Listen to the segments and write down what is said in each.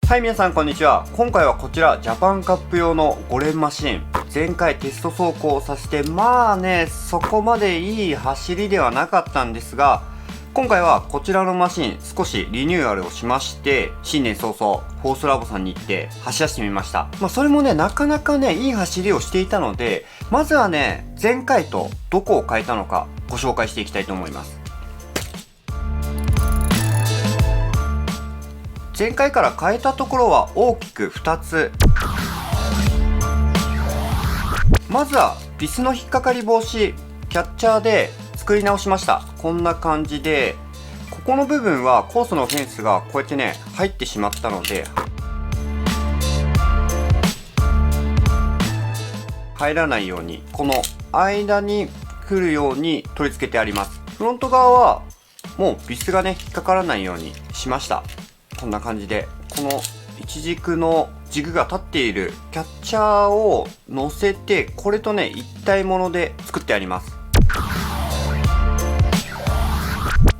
はい、皆さんこんにちは。今回はこちらジャパンカップ用の5連マシン、前回テスト走行をさせてそこまでいい走りではなかったんですが、今回はこちらのマシン少しリニューアルをしまして、新年早々フォースラボさんに行って走らせてみました。それもね、なかなかね、いい走りをしていたので、まずはね、前回とどこを変えたのかご紹介していきたいと思います。前回から変えたところは大きく2つ。まずはビスの引っかかり防止、キャッチャーで作り直しました。こんな感じで、ここの部分はコースのフェンスがこうやってね、入ってしまったので、入らないように、この間に来るように取り付けてあります。フロント側はもうビスがね、引っかからないようにしました。こんな感じで、この一軸の軸が立っているキャッチャーを乗せて、これとね、一体もので作ってあります。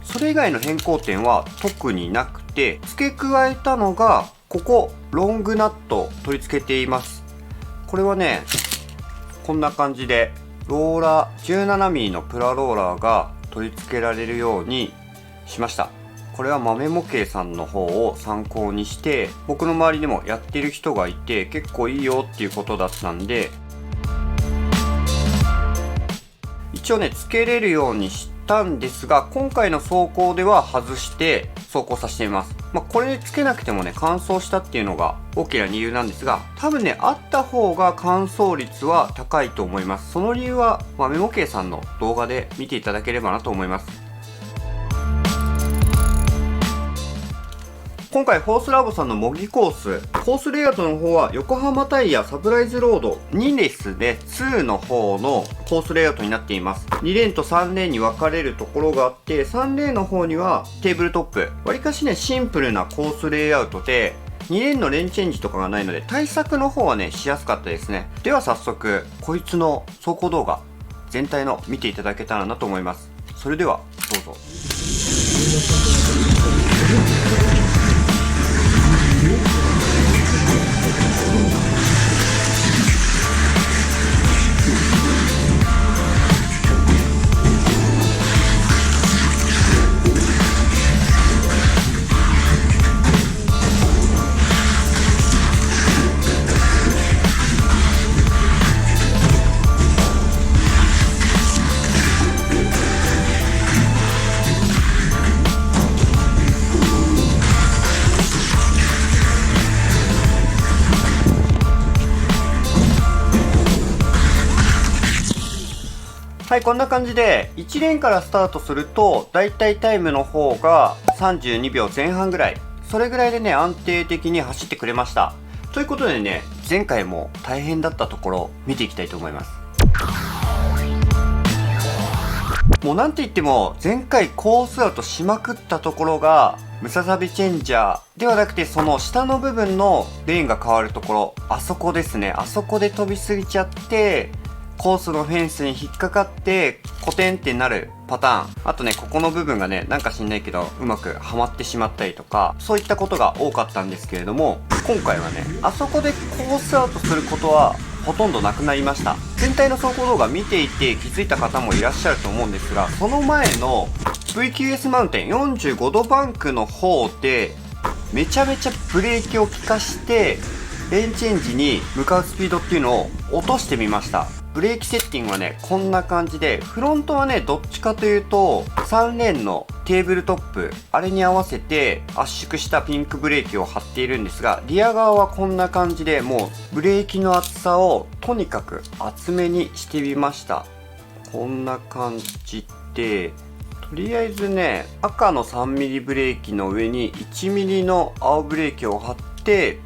それ以外の変更点は特になくて、付け加えたのが、ここ、ロングナット取り付けています。これはね、こんな感じで、ローラー、17mm のプラローラーが取り付けられるようにしました。これは豆模型さんの方を参考にして、僕の周りでもやってる人がいて、結構いいよっていうことだったんで、一応ね、付けれるようにしたんですが、今回の走行では外して走行させています。これ付けなくてもね、乾燥したっていうのが大きな理由なんですが、多分ね、あった方が乾燥率は高いと思います。その理由は豆模型さんの動画で見ていただければなと思います。今回フォースラボさんの模擬コースレイアウトの方は横浜タイヤサプライズロード2レースで2の方のコースレイアウトになっています。2レーンと3レーンに分かれるところがあって、3レーンの方にはテーブルトップ。わりかしね、シンプルなコースレイアウトで、2レーンのレーンチェンジとかがないので、対策の方はね、しやすかったですね。では早速、こいつの走行動画、全体の見ていただけたらなと思います。それでは、どうぞ。はい、こんな感じで1レーンからスタートすると、だいたいタイムの方が32秒前半ぐらい、それぐらいでね、安定的に走ってくれました。ということでね、前回も大変だったところ見ていきたいと思います。もうなんて言っても前回コースアウトしまくったところがムササビチェンジャーではなくて、その下の部分のレーンが変わるところ、あそこですね。あそこで飛びすぎちゃってコースのフェンスに引っかかってコテンってなるパターン。あとね、ここの部分がね、なんか知んないけどうまくはまってしまったりとか、そういったことが多かったんですけれども、今回はね、あそこでコースアウトすることはほとんどなくなりました。全体の走行動画見ていて気づいた方もいらっしゃると思うんですが、その前の VQS マウンテン45度バンクの方でめちゃめちゃブレーキを効かしてレーンチェンジに向かうスピードっていうのを落としてみました。ブレーキセッティングはね、こんな感じで、フロントはね、どっちかというと3レーンのテーブルトップ、あれに合わせて圧縮したピンクブレーキを貼っているんですが、リア側はこんな感じで、もうブレーキの厚さをとにかく厚めにしてみました。こんな感じで、とりあえずね、赤の 3mm ブレーキの上に 1mm の青ブレーキを貼って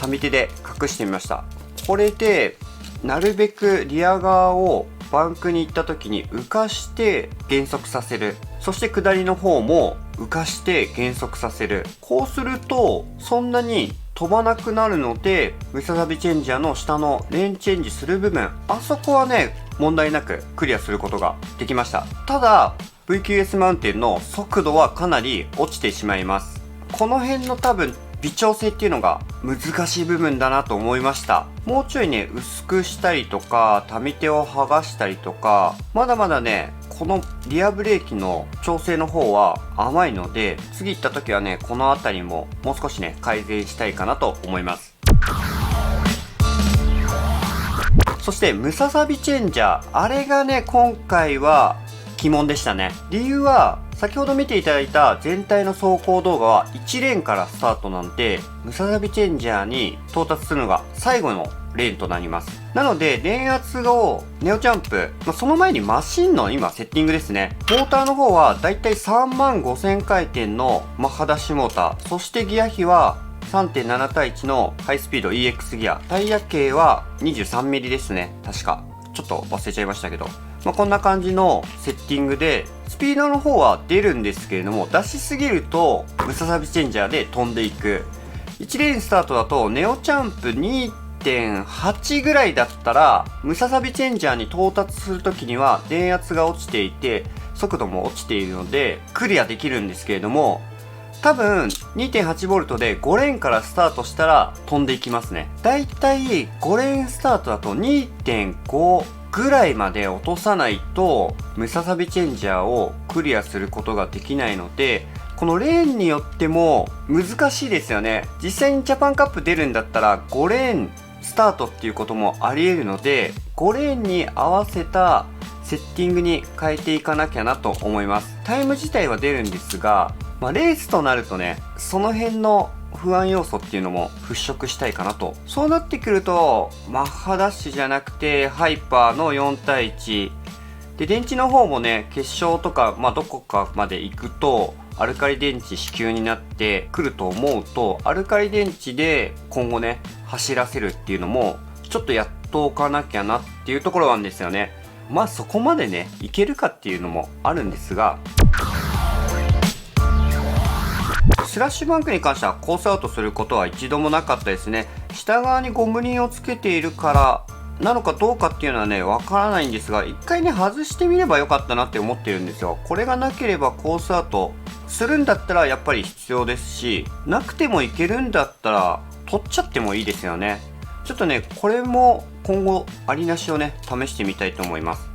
上手で隠してみました。これでなるべくリア側をバンクに行った時に浮かして減速させる。そして下りの方も浮かして減速させる。こうするとそんなに飛ばなくなるので、ムササビチェンジャーの下のレーンチェンジする部分、あそこはね、問題なくクリアすることができました。ただ VQS マウンテンの速度はかなり落ちてしまいます。この辺の多分微調整っていうのが難しい部分だなと思いました。もうちょいね、薄くしたりとか、タミ手を剥がしたりとか、まだまだね、このリアブレーキの調整の方は甘いので、次行った時はね、この辺りももう少しね、改善したいかなと思います。そしてムササビチェンジャー、あれがね今回は鬼門でしたね。理由は先ほど見ていただいた全体の走行動画は1レーンからスタートなんで、ムササビチェンジャーに到達するのが最後のレーンとなります。なので電圧をネオジャンプ、その前にマシンの今セッティングですね。モーターの方はだいたい35000回転のマッハダッシュモーター、そしてギア比は3.7 対1のハイスピード EX ギア、タイヤ径は 23mm ですね。確かちょっと忘れちゃいましたけど、こんな感じのセッティングでスピードの方は出るんですけれども、出しすぎるとムササビチェンジャーで飛んでいく。1レーンスタートだとネオチャンプ 2.8 ぐらいだったらムササビチェンジャーに到達するときには電圧が落ちていて速度も落ちているのでクリアできるんですけれども、多分 2.8V で5レーンからスタートしたら飛んでいきますね。だいたい5レーンスタートだと 2.5 ぐらいまで落とさないとムササビチェンジャーをクリアすることができないので、このレーンによっても難しいですよね。実際にジャパンカップ出るんだったら5レーンスタートっていうこともあり得るので、5レーンに合わせたセッティングに変えていかなきゃなと思います。タイム自体は出るんですが、レースとなるとね、その辺の不安要素っていうのも払拭したいかなと。そうなってくるとマッハダッシュじゃなくてハイパーの4対1で、電池の方もね決勝とか、どこかまで行くとアルカリ電池支給になってくると思うと、アルカリ電池で今後ね走らせるっていうのもちょっとやっとおかなきゃなっていうところなんですよね。そこまでねいけるかっていうのもあるんですが、スラッシュバンクに関してはコースアウトすることは一度もなかったですね。下側にゴム輪をつけているからなのかどうかっていうのはねわからないんですが、一回ね外してみればよかったなって思ってるんですよ。これがなければコースアウトするんだったらやっぱり必要ですし、なくてもいけるんだったら取っちゃってもいいですよね。ちょっとねこれも今後ありなしをね試してみたいと思います。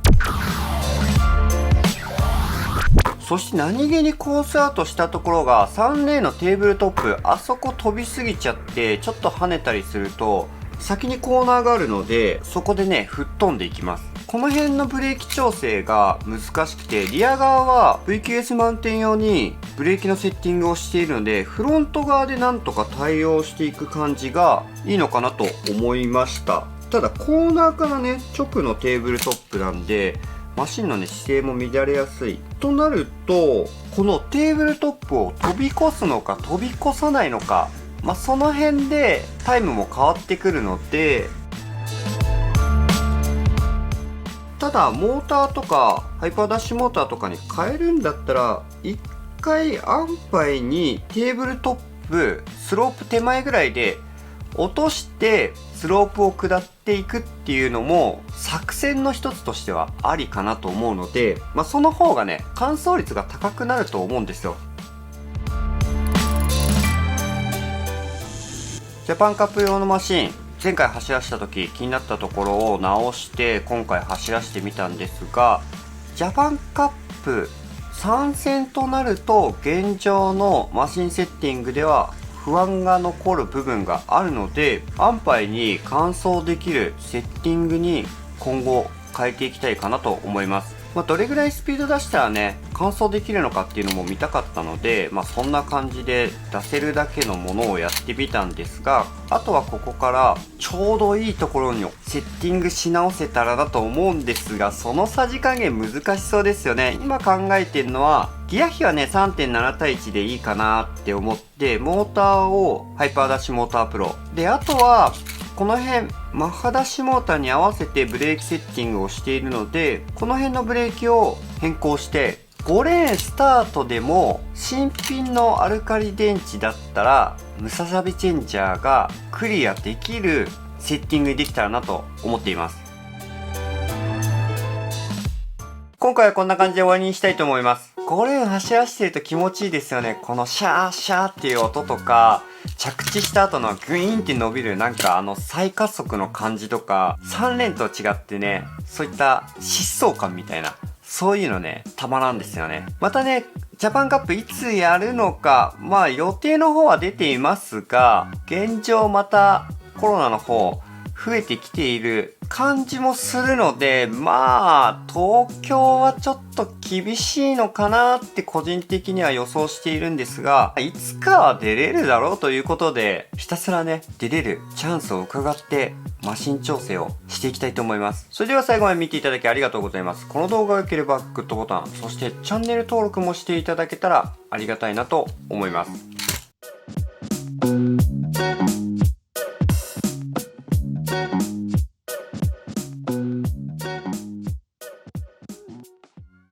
そして何気にコースアウトしたところが3レーンのテーブルトップ、あそこ飛びすぎちゃってちょっと跳ねたりすると先にコーナーがあるので、そこでね吹っ飛んでいきます。この辺のブレーキ調整が難しくて、リア側は VQS マウンテン用にブレーキのセッティングをしているので、フロント側でなんとか対応していく感じがいいのかなと思いました。ただコーナーからね直のテーブルトップなんでマシンのね姿勢も乱れやすいとなると、このテーブルトップを飛び越すのか飛び越さないのか、その辺でタイムも変わってくるので、ただモーターとかハイパーダッシュモーターとかに変えるんだったら一回安牌にテーブルトップスロープ手前ぐらいで落としてスロープを下っていくっていうのも作戦の一つとしてはありかなと思うので、その方がね完走率が高くなると思うんですよ。ジャパンカップ用のマシン、前回走らせた時気になったところを直して今回走らせてみたんですが、ジャパンカップ参戦となると現状のマシンセッティングでは不安が残る部分があるので、安牌に完走できるセッティングに今後変えていきたいかなと思います。どれぐらいスピード出したらね完走できるのかっていうのも見たかったので、そんな感じで出せるだけのものをやってみたんですが、あとはここからちょうどいいところにセッティングし直せたらだと思うんですが、そのさじ加減難しそうですよね。今考えてるのはギア比はね 3.7 対1でいいかなって思って、モーターをハイパーダッシュモータープロで、あとはこの辺マッハダッシュモーターに合わせてブレーキセッティングをしているので、この辺のブレーキを変更して5レーンスタートでも新品のアルカリ電池だったらムササビチェンジャーがクリアできるセッティングにできたらなと思っています。今回はこんな感じで終わりにしたいと思います。5レーン走らせてると気持ちいいですよね。このシャーシャーっていう音とか、着地した後のグイーンって伸びるなんか再加速の感じとか、3レーンと違ってね、そういった疾走感みたいな、そういうのね、たまらんですよね。またね、ジャパンカップいつやるのか、まあ予定の方は出ていますが、現状またコロナの方、増えてきている感じもするので、まあ、東京はちょっと厳しいのかなって個人的には予想しているんですが、いつかは出れるだろうということで、ひたすらね、出れるチャンスを伺って、マシン調整をしていきたいと思います。それでは最後まで見ていただきありがとうございます。この動画が良ければグッドボタン、そしてチャンネル登録もしていただけたらありがたいなと思います。